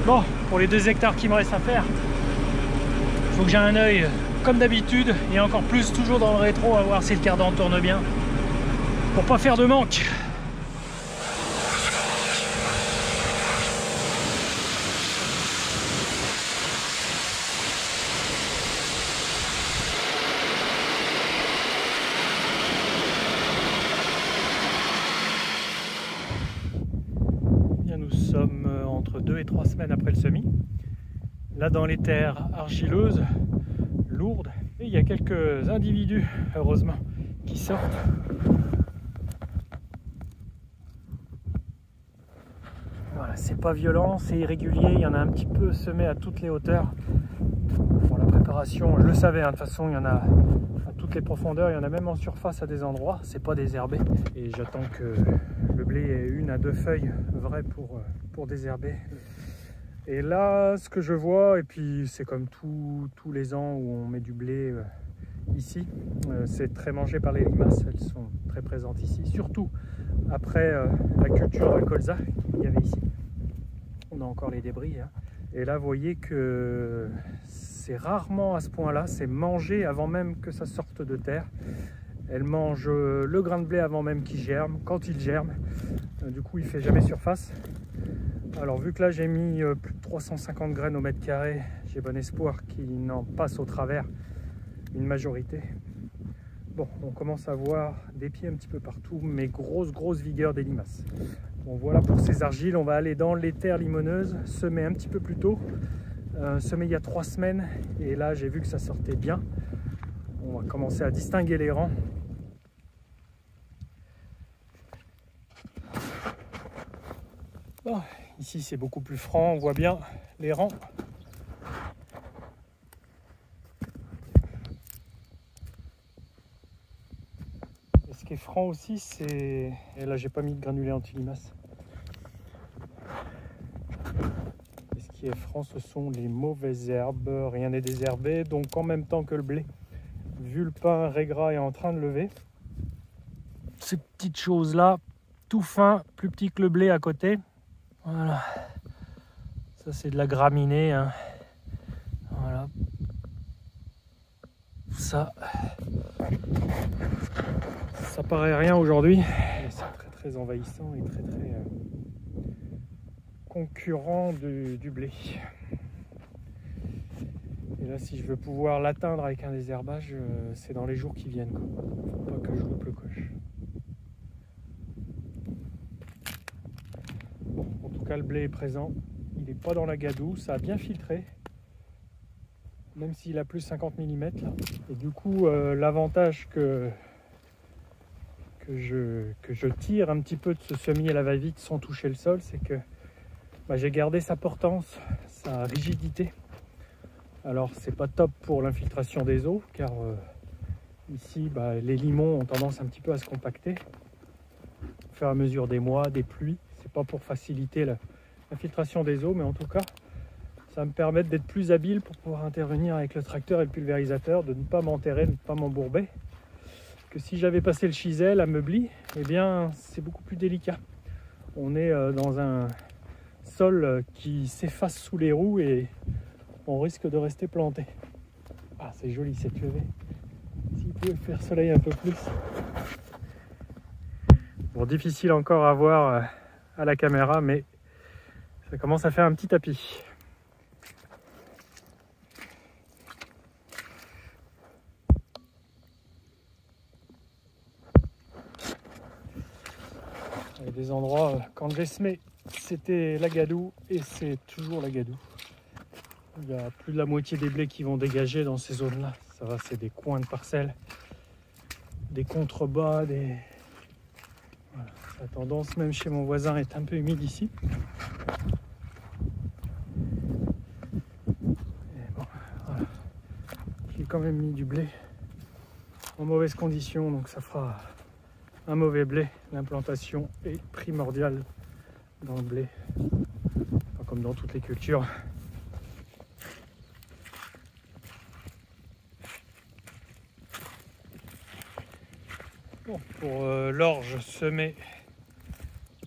Bon, pour les 2 hectares qui me restent à faire, il faut que j'ai un œil comme d'habitude et encore plus toujours dans le rétro à voir si le cardan tourne bien. Pour pas faire de manque. Nous sommes entre 2 et 3 semaines après le semis. Là dans les terres argileuses, lourdes, et il y a quelques individus, heureusement, qui sortent. Voilà, c'est pas violent, c'est irrégulier, il y en a un petit peu semé à toutes les hauteurs. Pour la préparation, je le savais, hein, de toute façon, il y en a à toutes les profondeurs, il y en a même en surface à des endroits, c'est pas désherbé. Et j'attends que le blé ait 1 à 2 feuilles vraies pour désherber. Et là, ce que je vois, et puis c'est comme tous les ans où on met du blé ici, c'est très mangé par les limaces, elles sont très présentes ici, surtout après la culture de colza qu'il y avait ici. On a encore les débris, hein. Et là, vous voyez que c'est rarement à ce point-là, c'est mangé avant même que ça sorte de terre. Elle mange le grain de blé avant même qu'il germe, quand il germe. Du coup, il fait jamais surface. Alors, vu que là, j'ai mis plus de 350 graines au mètre carré, j'ai bon espoir qu'il n'en passe au travers une majorité. Bon, on commence à voir des pieds un petit peu partout, mais grosse vigueur des limaces. Bon, voilà pour ces argiles. On va aller dans les terres limoneuses, semer un petit peu plus tôt. Semé il y a 3 semaines, et là, j'ai vu que ça sortait bien. On va commencer à distinguer les rangs. Bon, ici c'est beaucoup plus franc, on voit bien les rangs. franc aussi, c'est... Et là, j'ai pas mis de granulé anti-limaces. Et ce qui est franc, ce sont les mauvaises herbes. Rien n'est désherbé, donc en même temps que le blé, Vulpin Raigra est en train de lever. Ces petites choses-là, tout fin, plus petit que le blé à côté. Voilà. Ça, c'est de la graminée, hein. Voilà. Ça paraît rien aujourd'hui. C'est très envahissant et très concurrent du blé. Et là, si je veux pouvoir l'atteindre avec un désherbage, c'est dans les jours qui viennent, quoi. Faut pas que je loupe le coche. Bon, en tout cas, le blé est présent. Il n'est pas dans la gadoue, ça a bien filtré. Même s'il a plus 50 mm là. Et du coup, l'avantage que je tire un petit peu de ce semis à la va-vite sans toucher le sol, c'est que j'ai gardé sa portance, sa rigidité. Alors c'est pas top pour l'infiltration des eaux, car ici les limons ont tendance un petit peu à se compacter au fur et à mesure des mois, des pluies. C'est pas pour faciliter l'infiltration des eaux, mais en tout cas ça va me permettre d'être plus habile pour pouvoir intervenir avec le tracteur et le pulvérisateur, de ne pas m'enterrer, de ne pas m'embourber. Que si j'avais passé le chisel à meubli, eh bien c'est beaucoup plus délicat. On est dans un sol qui s'efface sous les roues et on risque de rester planté. Ah, c'est joli cette levée. S'il pouvait faire soleil un peu plus. Bon, difficile encore à voir à la caméra, mais ça commence à faire un petit tapis. Il y a des endroits, quand j'ai semé, c'était la gadoue et c'est toujours la gadoue. Il y a plus de la moitié des blés qui vont dégager dans ces zones-là. Ça va, c'est des coins de parcelles, des contrebas, des... Voilà. La tendance, même chez mon voisin, est un peu humide ici. Et bon, voilà. J'ai quand même mis du blé en mauvaise condition, donc ça fera un mauvais blé. L'implantation est primordiale dans le blé, pas comme dans toutes les cultures. Bon, pour l'orge semée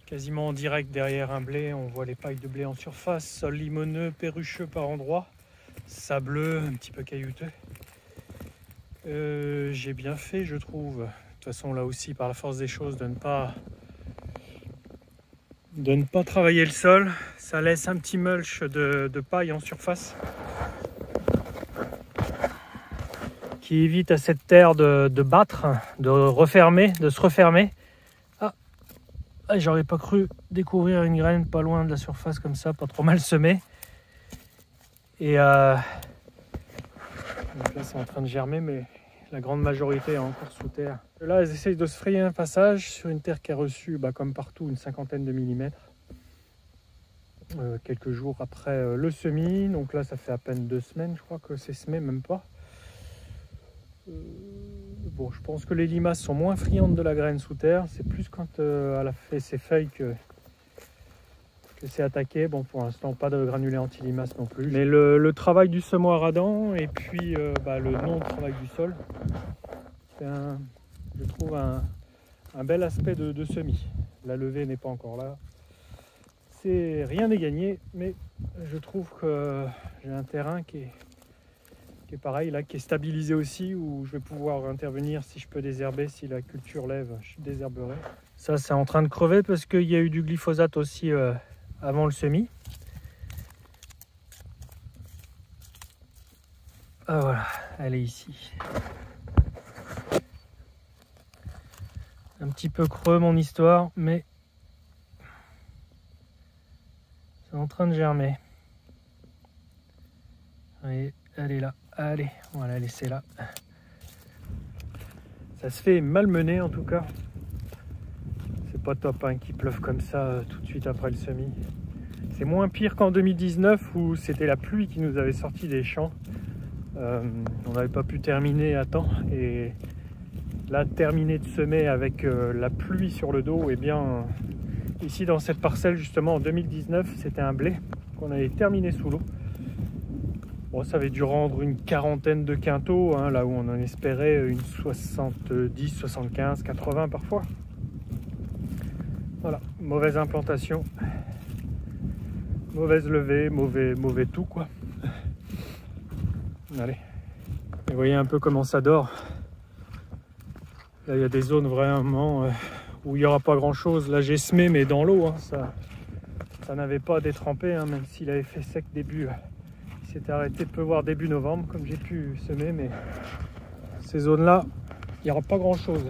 quasiment en direct derrière un blé, on voit les pailles de blé en surface, sol limoneux, perrucheux par endroits, sableux, un petit peu caillouteux. J'ai bien fait, je trouve. De toute façon, là aussi, par la force des choses, de ne pas travailler le sol. Ça laisse un petit mulch de paille en surface qui évite à cette terre de battre, de se refermer. Ah, j'aurais pas cru découvrir une graine pas loin de la surface comme ça, pas trop mal semée. Et donc là, c'est en train de germer, mais la grande majorité est encore sous terre. Là, elles essayent de se frayer un passage sur une terre qui a reçu, comme partout, une cinquantaine de millimètres. Quelques jours après le semis. Donc là, ça fait à peine 2 semaines, je crois que c'est semé, même pas. Bon, je pense que les limaces sont moins friandes de la graine sous terre. C'est plus quand elle a fait ses feuilles que c'est attaqué. Bon, pour l'instant, pas de granulés anti-limaces non plus. Mais le travail du semoir à dents et puis le non-travail du sol, c'est je trouve un bel aspect de semis. La levée n'est pas encore là. Rien n'est gagné, mais je trouve que j'ai un terrain qui est pareil, là, qui est stabilisé aussi, où je vais pouvoir intervenir si je peux désherber, si la culture lève, je désherberai. Ça, c'est en train de crever parce qu'il y a eu du glyphosate aussi avant le semis. Ah voilà, elle est ici. Un petit peu creux mon histoire, mais c'est en train de germer. Voyez, elle est là. Allez, on va la laisser là. Ça se fait malmener en tout cas. C'est pas top qu'il pleuve comme ça tout de suite après le semis. C'est moins pire qu'en 2019 où c'était la pluie qui nous avait sorti des champs. On n'avait pas pu terminer à temps et là terminé de semer avec la pluie sur le dos. Et bien ici dans cette parcelle justement en 2019 c'était un blé qu'on avait terminé sous l'eau. Bon, ça avait dû rendre une quarantaine de quintaux, hein, là où on en espérait une 70, 75, 80 parfois. Voilà, mauvaise implantation, mauvaise levée, mauvais tout quoi. Allez, et vous voyez un peu comment ça dort. Là il y a des zones vraiment où il n'y aura pas grand chose. Là j'ai semé mais dans l'eau, hein, ça n'avait pas détrempé, hein, même s'il avait fait sec début. Il s'était arrêté de pleuvoir début novembre comme j'ai pu semer, mais ces zones là il n'y aura pas grand chose.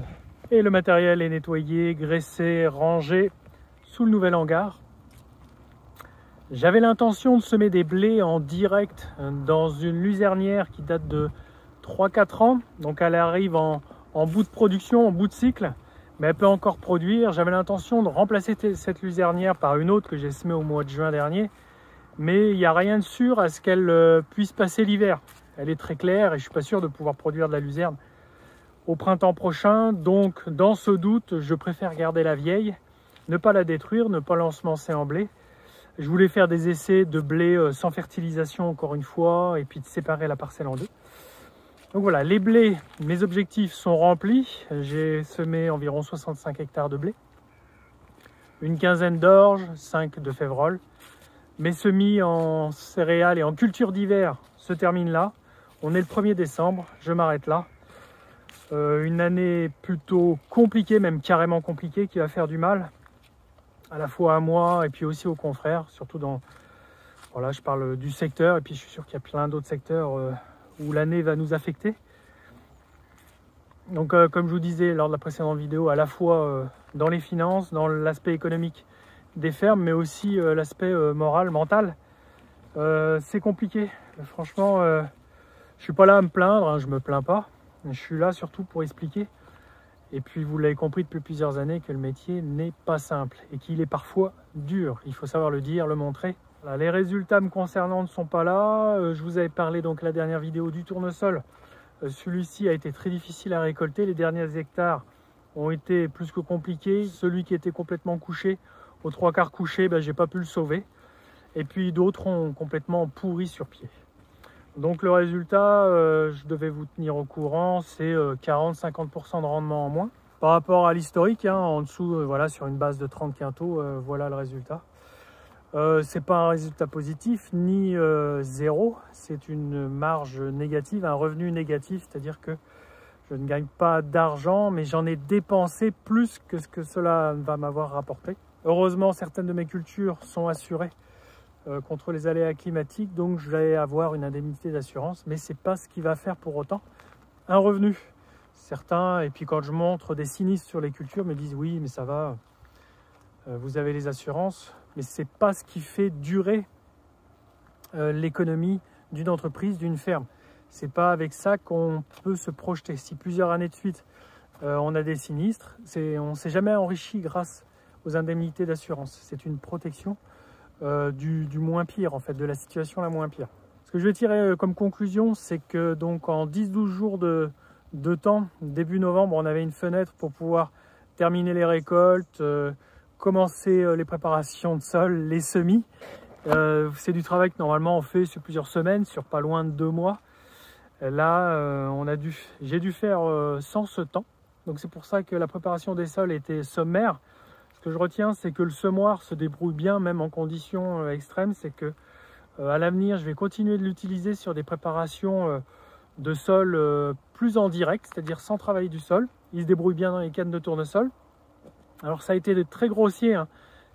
Et le matériel est nettoyé, graissé, rangé sous le nouvel hangar. J'avais l'intention de semer des blés en direct dans une luzernière qui date de 3-4 ans. Donc elle arrive en bout de production, en bout de cycle, mais elle peut encore produire. J'avais l'intention de remplacer cette luzernière par une autre que j'ai semée au mois de juin dernier. Mais il n'y a rien de sûr à ce qu'elle puisse passer l'hiver. Elle est très claire et je ne suis pas sûr de pouvoir produire de la luzerne au printemps prochain. Donc dans ce doute, je préfère garder la vieille, ne pas la détruire, ne pas l'ensemencer en blé. Je voulais faire des essais de blé sans fertilisation encore une fois et puis de séparer la parcelle en deux. Donc voilà, les blés, mes objectifs sont remplis. J'ai semé environ 65 hectares de blé, une quinzaine d'orges, 5 de févroles. Mes semis en céréales et en culture d'hiver se terminent là. On est le 1er décembre, je m'arrête là. Une année plutôt compliquée, même carrément compliquée, qui va faire du mal. À la fois à moi et puis aussi aux confrères, surtout dans... Voilà, je parle du secteur et puis je suis sûr qu'il y a plein d'autres secteurs où l'année va nous affecter. Donc comme je vous disais lors de la précédente vidéo, à la fois dans les finances, dans l'aspect économique des fermes, mais aussi l'aspect moral, mental. C'est compliqué. Franchement, je suis pas là à me plaindre, hein, je me plains pas. Je suis là surtout pour expliquer. Et puis vous l'avez compris depuis plusieurs années que le métier n'est pas simple et qu'il est parfois dur. Il faut savoir le dire, le montrer. Voilà, les résultats me concernant ne sont pas là. Je vous avais parlé donc la dernière vidéo du tournesol. Celui-ci a été très difficile à récolter. Les derniers hectares ont été plus que compliqués. Celui qui était complètement couché, aux 3/4 couché, j'ai pas pu le sauver. Et puis d'autres ont complètement pourri sur pied. Donc le résultat, je devais vous tenir au courant, c'est 40-50% de rendement en moins. Par rapport à l'historique, hein, en dessous, voilà, sur une base de 30 quintaux, voilà le résultat. C'est pas un résultat positif, ni zéro, c'est une marge négative, un revenu négatif, c'est-à-dire que je ne gagne pas d'argent, mais j'en ai dépensé plus que ce que cela va m'avoir rapporté. Heureusement, certaines de mes cultures sont assurées contre les aléas climatiques, donc je vais avoir une indemnité d'assurance, mais c'est pas ce qui va faire pour autant un revenu. Certains, et puis quand je montre des sinistres sur les cultures, me disent oui mais ça va, vous avez les assurances, mais c'est pas ce qui fait durer l'économie d'une entreprise, d'une ferme. C'est pas avec ça qu'on peut se projeter. Si plusieurs années de suite on a des sinistres, on ne s'est jamais enrichi grâce aux indemnités d'assurance. C'est une protection du moins pire, en fait, de la situation la moins pire. Ce que je vais tirer comme conclusion, c'est que donc en 10-12 jours de temps, début novembre, on avait une fenêtre pour pouvoir terminer les récoltes, commencer les préparations de sol, les semis. C'est du travail que normalement on fait sur plusieurs semaines, sur pas loin de 2 mois. Là, j'ai dû faire sans ce temps. Donc c'est pour ça que la préparation des sols était sommaire. Ce que je retiens, c'est que le semoir se débrouille bien, même en conditions extrêmes. C'est que à l'avenir, je vais continuer de l'utiliser sur des préparations de sol plus en direct, c'est-à-dire sans travailler du sol. Il se débrouille bien dans les cannes de tournesol. Alors ça a été très grossier, hein.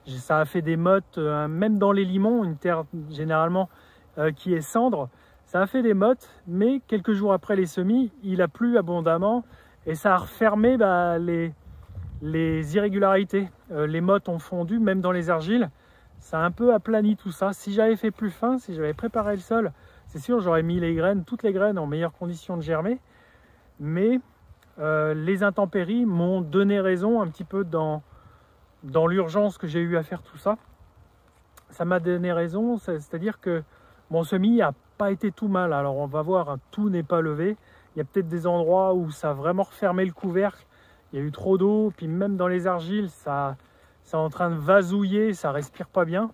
Ça a fait des mottes, même dans les limons, une terre généralement qui est cendre. Ça a fait des mottes, mais quelques jours après les semis, il a plu abondamment et ça a refermé les irrégularités. Les mottes ont fondu, même dans les argiles. Ça a un peu aplani tout ça. Si j'avais fait plus fin, si j'avais préparé le sol, c'est sûr, j'aurais mis les graines, toutes les graines en meilleures conditions de germer. Mais les intempéries m'ont donné raison un petit peu dans l'urgence que j'ai eu à faire tout ça. Ça m'a donné raison, c'est-à-dire que mon semis n'a pas été tout mal. Alors on va voir, hein, tout n'est pas levé. Il y a peut-être des endroits où ça a vraiment refermé le couvercle. Il y a eu trop d'eau, puis même dans les argiles, ça est en train de vasouiller, ça respire pas bien.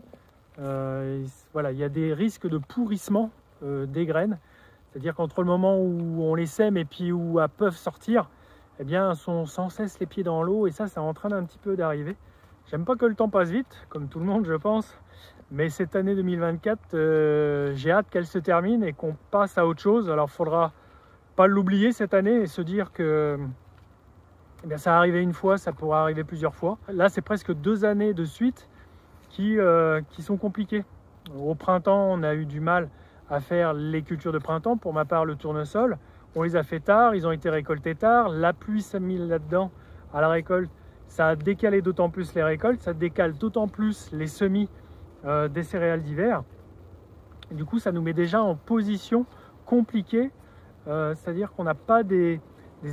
Voilà, il y a des risques de pourrissement des graines. C'est-à-dire qu'entre le moment où on les sème et puis où elles peuvent sortir, eh bien, elles sont sans cesse les pieds dans l'eau et ça est en train d'un petit peu d'arriver. J'aime pas que le temps passe vite, comme tout le monde je pense, mais cette année 2024, j'ai hâte qu'elle se termine et qu'on passe à autre chose. Alors il faudra pas l'oublier cette année et se dire que eh bien, ça est arrivé une fois, ça pourra arriver plusieurs fois. Là c'est presque 2 années de suite qui sont compliquées. Au printemps on a eu du mal à faire les cultures de printemps. Pour ma part le tournesol, on les a fait tard, ils ont été récoltés tard, la pluie s'est mise là-dedans à la récolte. Ça a décalé d'autant plus les récoltes, ça décale d'autant plus les semis des céréales d'hiver. Du coup, ça nous met déjà en position compliquée, c'est-à-dire qu'on n'a pas des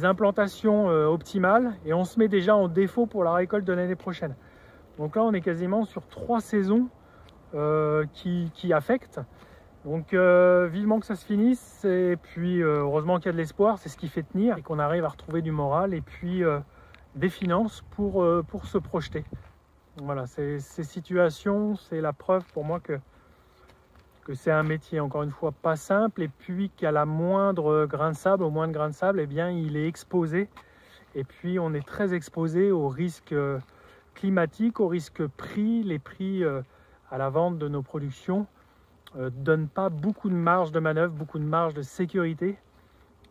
implantations optimales et on se met déjà en défaut pour la récolte de l'année prochaine. Donc là, on est quasiment sur 3 saisons qui affectent. Donc vivement que ça se finisse et puis heureusement qu'il y a de l'espoir, c'est ce qui fait tenir et qu'on arrive à retrouver du moral et puis des finances pour se projeter. Voilà, ces situations, c'est la preuve pour moi que c'est un métier, encore une fois, pas simple et puis qu'à la moindre grain de sable, au moindre grain de sable, eh bien, il est exposé. Et puis, on est très exposé aux risques climatiques, aux risques prix. Les prix à la vente de nos productions ne donnent pas beaucoup de marge de manœuvre, beaucoup de marge de sécurité.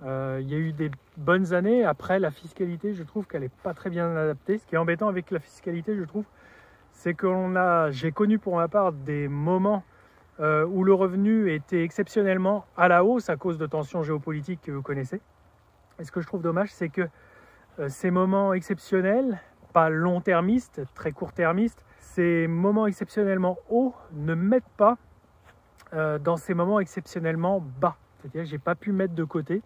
Il y a eu des bonnes années. Après, la fiscalité, je trouve qu'elle n'est pas très bien adaptée. Ce qui est embêtant avec la fiscalité, je trouve, c'est que j'ai connu pour ma part des moments où le revenu était exceptionnellement à la hausse à cause de tensions géopolitiques que vous connaissez. Et ce que je trouve dommage, c'est que ces moments exceptionnels, pas long-termistes, très court-termistes, ces moments exceptionnellement hauts ne mettent pas dans ces moments exceptionnellement bas. C'est-à-dire que je n'ai pas pu mettre de côté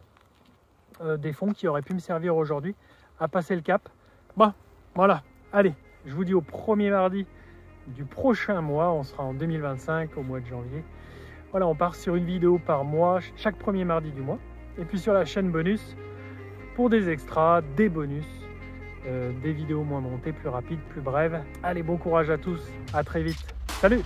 des fonds qui auraient pu me servir aujourd'hui à passer le cap. Bon, voilà, allez, je vous dis au premier mardi du prochain mois, on sera en 2025 au mois de janvier. Voilà, on part sur une vidéo par mois, chaque premier mardi du mois. Et puis sur la chaîne bonus, pour des extras, des bonus, des vidéos moins montées, plus rapides, plus brèves. Allez, bon courage à tous, à très vite. Salut!